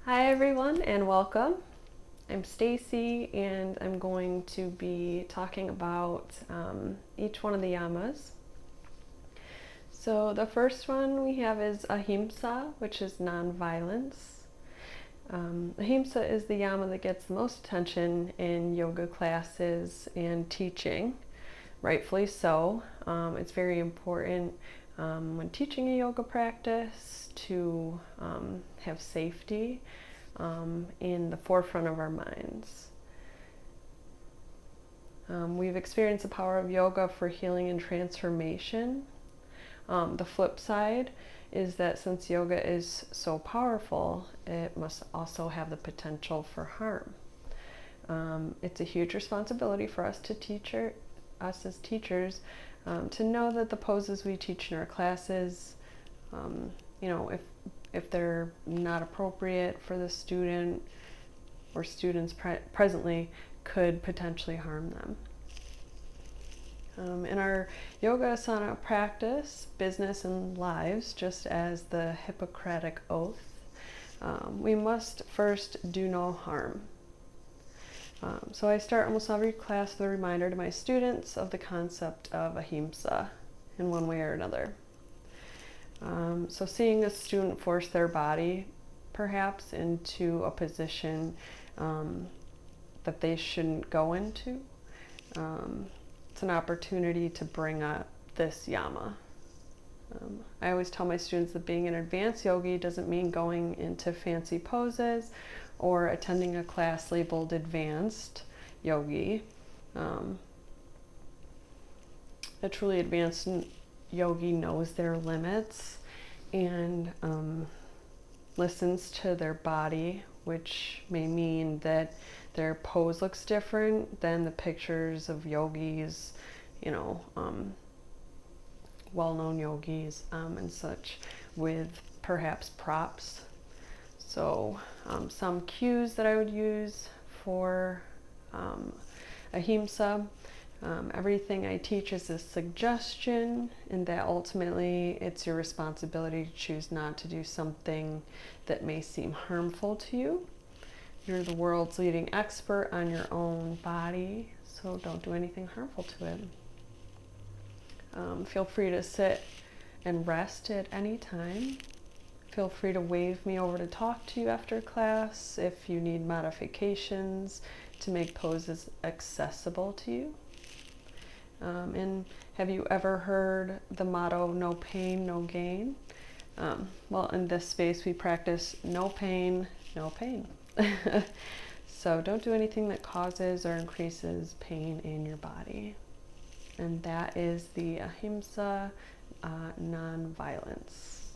Hi everyone and welcome. I'm Stacy and I'm going to be talking about each one of the yamas. So the first one we have is Ahimsa, which is non-violence. Ahimsa is the yama that gets the most attention in yoga classes and teaching, rightfully so. It's very important when teaching a yoga practice to have safety in the forefront of our minds. We've experienced the power of yoga for healing and transformation. The flip side is that since yoga is so powerful, it must also have the potential for harm. It's a huge responsibility for us as teachers, to know that the poses we teach in our classes, if they're not appropriate for the student or students presently, could potentially harm them. In our yoga asana practice, business and lives, just as the Hippocratic Oath, we must first do no harm. So I start almost every class with a reminder to my students of the concept of Ahimsa in one way or another. So seeing a student force their body perhaps into a position that they shouldn't go into, it's an opportunity to bring up this yama. I always tell my students that being an advanced yogi doesn't mean going into fancy poses or attending a class labeled advanced yogi. A truly advanced yogi knows their limits and listens to their body, which may mean that their pose looks different than the pictures of yogis, well-known yogis and such, with perhaps props. So some cues that I would use for Ahimsa. Everything I teach is a suggestion, and that ultimately it's your responsibility to choose not to do something that may seem harmful to you. You're the world's leading expert on your own body, so don't do anything harmful to it. Feel free to sit and rest at any time. Feel free to wave me over to talk to you after class if you need modifications to make poses accessible to you. And have you ever heard the motto, no pain, no gain? Well, in this space we practice no pain, no pain. So don't do anything that causes or increases pain in your body. And that is the Ahimsa non-violence.